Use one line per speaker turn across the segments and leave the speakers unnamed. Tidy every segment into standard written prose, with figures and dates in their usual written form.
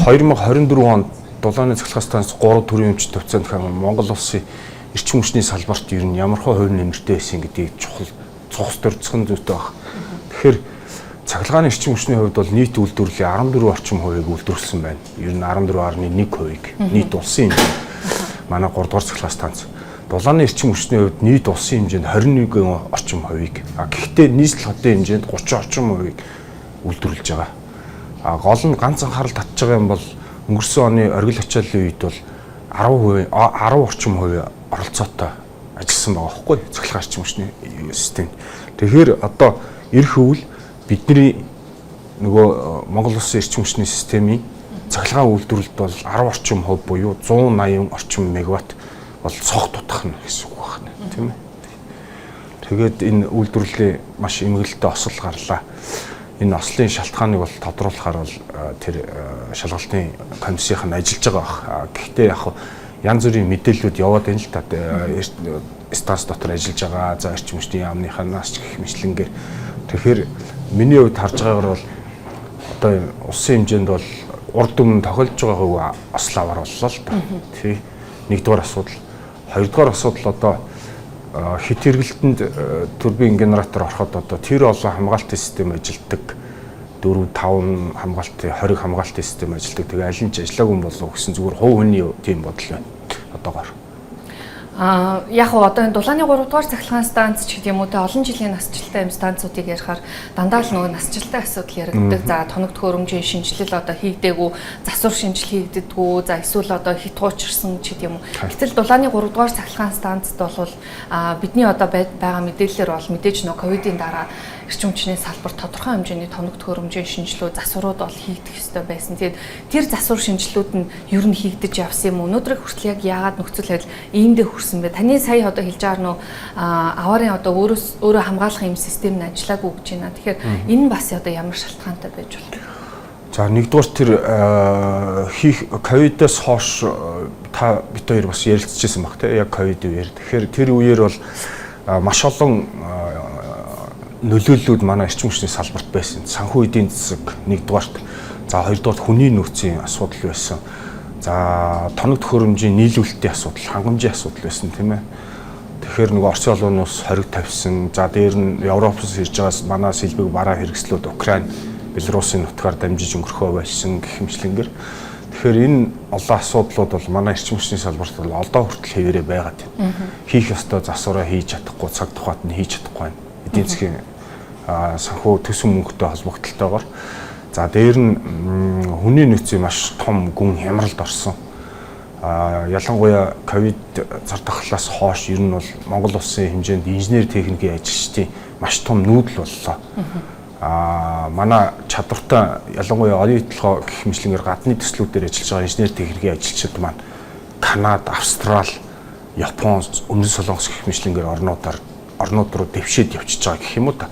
2024 онд дулааны цахилгаан станц 3 төрлийн өмчт тавьсан гэх юм Монгол улсын эрчим хүчний салбарт ер нь ямархуу хувь нэмэртэй байсан гэдгийг чухал цогц төрцгөн зүйтэй баг. Тэгэхээр цахилгааны эрчим хүчний хувьд бол нийт үйлдвэрлэлийн 14 орчим хувийг үйлдвэрлэсэн байна. Ер нь 14.1% нийт улсын манай 3 дугаар цахилгаан станц. Дулааны эрчим хүчний хувьд нийт улсын хэмжээнд 21 орчим хувийг. Гэхдээ нийслэл хотын хэмжээнд 30 орчим хувийг үйлдвэрлэж байгаа. Гол нь ганц анхаарал татж байгаа юм бол өнгөрсөн оны оргил ачааллын үед бол 10% орчим хувийн оролцоотой ажилласан байгаа байхгүй цахилгаан эрчим хүчний систем. Тэгэхээр одоо эх үйл бидний нөгөө Монгол улсын эрчим хүчний системийн цахилгаан үйлдвэрлэлд бол 10 орчим хувь буюу 180 орчим мегаватт бол цог тутах нь гэсэн үг байна тийм ээ. Тэгээд энэ үйлдвэрлэлийн маш эмгэлтэй осол гарлаа. Энэ ослын шалтгааныг бол тодруулахаар бол тэр шалгалтын комиссийнх нь ажиллаж байгаа баг. Гэхдээ яг янз бүрийн мэдээллүүд яваад байна л та. Станц дотор ажиллаж байгаа. За эрчим хүчний яамныханаас ч гэх мэтлэнгээр. Тэгэхээр миний хувьд харж байгаагаар бол одоо улсын хэмжээнд бол урд өмнө тохиолж байгаа ослоо аваар боллоо л та. Тий. Нэгдүгээр асуудал. Хоёрдугаар асуудал одоо хит хэрэглэлтэнд турбин генератор ороход одоо тэр олон хамгаалтын систем ажилтдаг 4-5 хамгаалтын 20 хамгаалтын систем ажилтдаг. Тэгээ аль нь ч ажиллаагүй юм болов уу гэсэн зүгээр хувь хүний тийм бодол байна. Одоогоор.
Яг одоо энэ дулааны 3 дугаар цахилгаан станц ч гэдэг юм уу те олон жилийн насжилттай юм станцуудыг ярихаар дандаа л нөгөө насжилттай асуудал яригддаг. За тоног төхөөрөмжийн шинжилэл одоо хийгдээгүй, засвар шинжил хийгддэггүй, за эсвэл одоо хит хуучирсан ч гэдэг юм уу. Гэтэл дулааны 3 дугаар цахилгаан станцд бол бидний одоо байгаа мэдээлэлээр бол мэдээж нөгөө ковидын дараа эрчим хүчний салбар тодорхой хэмжээний тоног төхөөрөмжийн шинжилгээ засварууд бол хийгдэх ёстой байсан. Тэгээд тэр засвар шинжилгүүд нь ер нь хийгдэж явсан юм уу? Өнөөдрийг хүртэл яг яагаад нөхцөл байдал иймдээ хүрсэн бэ? Таны сая одоо хэлж байгаа нөө аваарын одоо өөрөө хамгаалах юм систем нь ажиллаагүй гэж байна. Тэгэхээр энэ бас одоо ямар шалтгаантай байж болох вэ?
За нэгдүгээр тэр хийх ковидоос хойш та бид хоёр бас ярилцчихсан баг те яг ковид үеэр. Тэгэхээр тэр үеэр бол маш олон нөлөөллүүд манай эрчим хүчний салбарт байсан. Санхүү эдийн засаг нэгдүгээрт, за хоёрдугаарт хүний нөөцийн асуудал байсан. За тоног төхөөрөмжийн нийлүүлэлтийн асуудал, хангамжийн асуудал байсан тийм ээ. Тэгэхээр нөгөө Орос улсаас хориг тавьсан. За дээр нь Европоос ирж байгаас манай сэлбэг бараа хэрэгслүүд Украин, Белорусын нутгаар дамжиж өнгөрөхөө байсан гэх мэтлэнгээр. Тэгэхээр энэ олон асуудлууд бол манай эрчим хүчний салбарт бол одоо хүртэл хэвээрээ байгаа тийм. Хийх ёстой засвараа хийж чадахгүй, цаг тухайд нь хийж чадахгүй байна. Эдийн засгийн санхүү төсөв мөнгөтэй холбогдлолтойгоор за дээр нь хүний нөөцийн маш том гүн хямралд орсон. Ялангуяа ковид зар тахлаас хойш ер нь бол Монгол улсын хэмжээнд инженер техникийн ажилчдын маш том нүүдэл боллоо. Манай чадвартай ялангуяа орон толгой гэх мэтлэнгээр гадны төслүүдээр ажиллаж байгаа инженер техникийн ажилчид маань Канада, Австрали, Япон, Өмнөд Солонгос гэх мэтлэнгээр орнууд руу дэвшээд явчихж байгаа гэх юм уу та.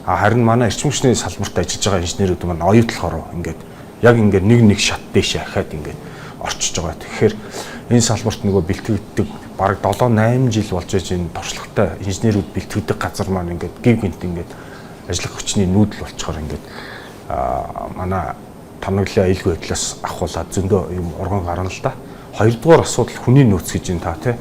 Харин манай эрчим хүчний салбарт ажиллаж байгаа инженерүүд маань оюутлахаар ингээд яг ингээд нэг шат дэше хахад ингээд орчиж байгаа. Тэгэхээр энэ салбарт нөгөө бэлтгэгддэг бараг 7-8 жил болж байгаа энэ туршлагатай инженерүүд бэлтгэдэг газар маань ингээд гів гинт ингээд ажиллах хүчний нүүдэл болчоор ингээд манай тоноглолын аюулгүй байдлаас ахуулаад зөндөө юм урган гарна л да. Хоёрдугаар асуудал хүний нөөц гэж энэ та тий.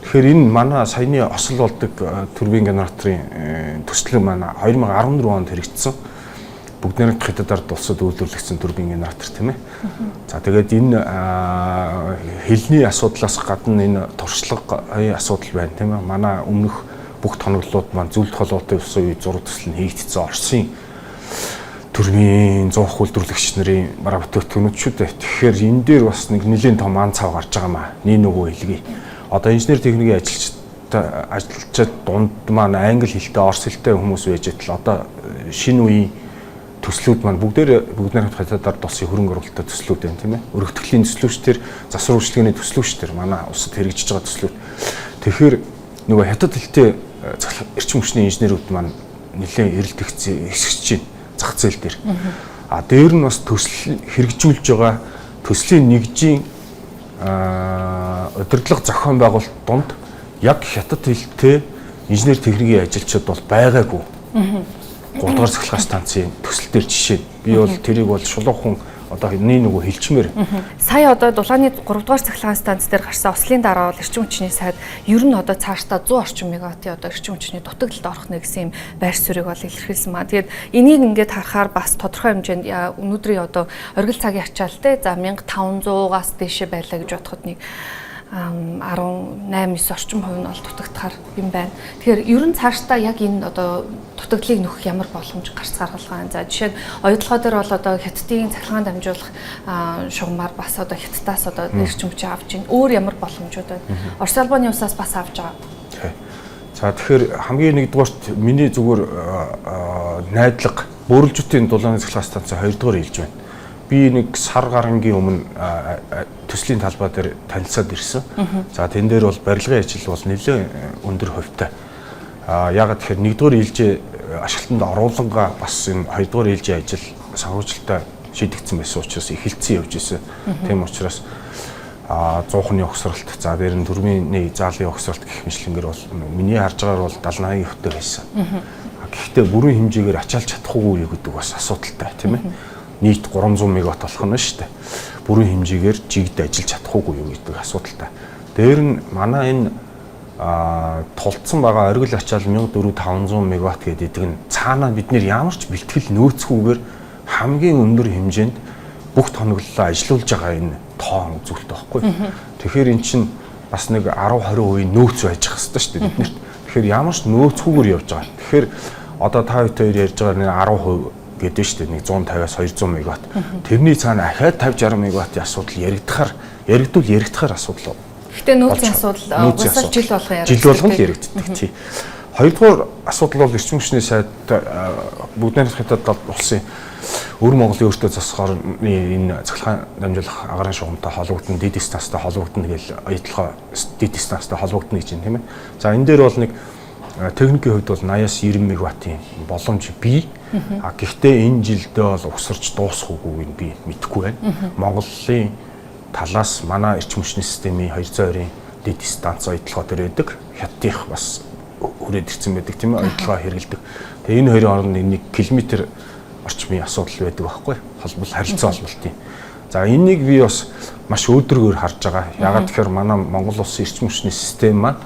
Тэгэхээр энэ манай саяны осол болдог турбин генераторын төслөг манай 2014 онд хэрэгжсэн. Бүгд найрамд хятад ард улсад үйлдвэрлэгдсэн турбин генератор тийм ээ. За тэгээд энэ хэлний асуудлаас гадна энэ туршлагын асуудал байна тийм ээ. Манай өмнөх бүх тоноглолууд маань зөвлөлт холбоотой улсын үе зураг төсөл нь хийгдсэн Оросын турбин 100 үйлдвэрлэгч нарын бараа бүтээгдэхүүнүүд шүү дээ. Тэгэхээр энэ дээр бас нэг нэлийн том ан цав гарч байгаа маа. Нэг нөгөө хэлгий. Одоо инженер техникийн ажилчид дунд маань англи хэлтэй, орос хэлтэй хүмүүс байж байтал одоо шинэ үеийн төслүүд маань бүгд найрамд хятад ард улсын хөрөнгө оруулалттай төслүүд байна тийм ээ. Өргөтгөлийн төслүүчдэр, засвар үйлчилгээний төслүүчдэр манай улсад хэрэгжиж байгаа төслүүд. Тэгэхээр нөгөө хятад хэлтэй эрчим хүчний инженерүүд маань нэлээд эрэлтэгч чинь зах зээл дээр. Дээр нь бас төсөл хэрэгжүүлж байгаа төслийн нэгжийн удирдлага зохион байгуулалт донд яг хятад хэлтэй инженер техникийн ажилчид бол байгаагүй. 3 дугаар цахилгаан станцын төсөл дээр жишээ. Би бол тэрийг бол шулуухан одоо нөгөө хэлчмээр.
Сая одоо дулааны 3 дугаар цахилгаан станц дээр гарсан ослын дараа бол эрчим хүчний сайд ер нь одоо цаашдаа 100 орчим мегаваттын одоо эрчим хүчний дутагдлалд орох нэг гэсэн юм байр суурийг бол илэрхийлсэн маа. Тэгээд энийг ингээд харахаар бас тодорхой хэмжээнд өнөөдрийн одоо оргил цагийн ачаалттай за 1500-аас дээшээ байлаа гэж бодоход нэг 18-9 орчим хувь нь бол дутагдахаар юм байна. Тэгэхээр ер нь цаашдаа яг энэ одоо дутагдлыг нөхөх ямар боломж гарц гаргалгаа. За жишээ нь оюутлогоо дээр бол одоо хятадын цахилгаан дамжуулах шугамар бас одоо хятадаас одоо эрчим хүчээ авч ийн. Өөр ямар боломжууд байна? Орос албаны усаас бас авч байгаа.
За тэгэхээр хамгийн нэгдүгээрт миний зүгээр найдлага бөөрөлжтийн дулааны цахилгаан станц 2 дугаар хэлж байна. Би нэг сар гарангийн өмнө төслийн талбай дээр танилцаад ирсэн. За тэн дээр бол барилгын ажил бол нэлээд өндөр хувьтай. Ягаад тэгэхээр нэгдүгээр ээлжээ ашиглалтанд оруулангаа бас энэ хоёрдугаар ээлжийн ажил санхүүжилтөй шийдэгдсэн байсан учраас эхэлсэн явж исэн. Тийм учраас 100-ны огсролт за дээр нь төрмийн заалын огсролт гэх мэтлэнгээр бол миний харж байгаагаар бол 70-80 хувьтай байсан. Гэхдээ бүрэн хэмжээгээр ачаалж чадахгүй гэдэг бас асуудалтай тийм ээ. Нийт 300 мегаватт болох нь шүү дээ. Бүрэн хэмжээгээр жигд ажиллаж чадахгүй юу гэдэг асуудалтай. Дээр нь манай энэ тулцсан байгаа оргил ачаал 1400-500 мегаватт гэдэг нь цаанаа бид нэр ямар ч бэлтгэл нөөцгүйгээр хамгийн өндөр хэмжээнд бүх тоноглолоо ажилуулж байгаа энэ тоо үзүүлэлт байхгүй. Тэгэхээр эн чинь бас нэг 10-20% нөөц байж байгаа хэрэгтэй шүү дээ бид нарт. Тэгэхээр ямар ч нөөцгүйгээр явж байгаа. Тэгэхээр одоо та хоёр ярьж байгаа нэг 10% гэдэг шүү дээ нэг 150-аас 200 мегаватт. Тэрний цаана ахаад 50-60 мегаваттын асуудал яригдахаар асуудал.
Гэхдээ нөөцийн асуудал уусаа жил болгон яригддаг.
Жил болгон л яригддаг тий. Хоёрдугаар асуудал бол эрчим хүчний сайд бүгд найрамдах хятад улсын өвөр Монголын өөртөө засахаар энэ цахилгаан дамжуулах агаарын шугамтай холбогдсон дэд станцтай холбогдно гэж оюутлогоо дэд станцтай холбогдно гэж юм тийм ээ. За энэ дээр бол нэг техникийн хувьд бол 80-аас 90 мегаваттын боломж бий. Гэхдээ энэ жилдээ бол угсарч дуусахгүй нь би мэдэхгүй байна. Монголын талаас манай эрчим хүчний системийн 220-ын дэд станц оюутлогоо дээр байдаг. Хятадынх бас хүрээд ирсэн байдаг тийм ээ оюутлогоо хэрэгэлдэг. Тэгээ энэ хоёрын хооронд нэг километр орчмын асуудал байдаг байхгүй холбол харилцаа холболтын. За энийг би бас маш өөдрөгөөр харж байгаа. Ягаад гэхээр манай Монгол улсын эрчим хүчний систем маань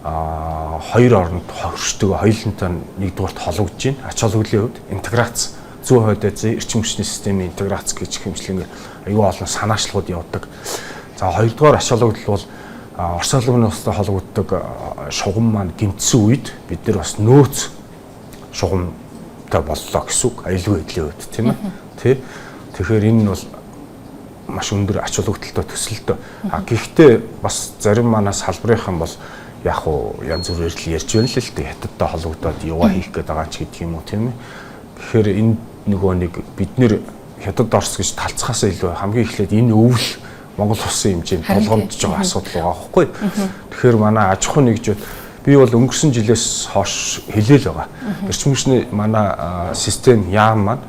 хоёр оронд хоршдог хоёулантай нэгдүгээрт холбогдож байна. Ач холбогдлын хувьд интеграц 100% эрчим хүчний системийн интеграц гэж хэмжлэнгээр аюул олон санаачлагууд явдаг. За хоёрдугаар ач холбогдол бол Орос албаны устай холбогддог шугам маань гэмтсэн үед бид нар бас нөөц шугамтай боллоо гэсэн үг аюулгүй байдлын хувьд тийм ээ. Тэ. Тэгэхээр энэ нь бол маш өндөр ач холбогдолтой төсөлтөө. Гэхдээ бас зарим манаас салбарынхан бол яг уу янз бүрээр л ярьж байна л л дээ хятадтай холбогдоод яваа хийх гээд байгаа ч гэдэг юм уу тийм ээ. Тэгэхээр энэ нөгөө нэг бид нэр хятад Орос гэж талцхаас илүү хамгийн эхлээд энэ өвөл Монгол улсын хэмжээнд тулгамдж байгаа асуудал байгаа байхгүй. Тэгэхээр манай аж ахуй нэгжүүд би бол өнгөрсөн жилээс хойш хэлээл байгаа. Эрчим хүчний манай систем яам маань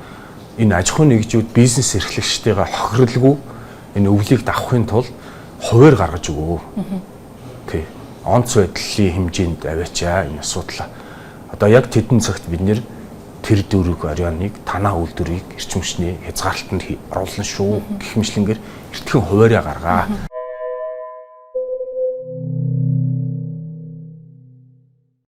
энэ аж ахуй нэгжүүд бизнес эрхлэгчтэйгээ хохирлгүй энэ өвлийг давахын тулд хуваар гаргаж өгөө. Тий. Онц байдлын хэмжээнд аваачаа энэ асуудлаа. Одоо яг тэдэн цагт бид нэр тэр дөрвөг орионыг танаа үйлдвэрийг эрчим хүчний хязгаарлалтанд оруулна шүү гэх мэтлэнгээр эртхэн хуваарьаа гаргаа.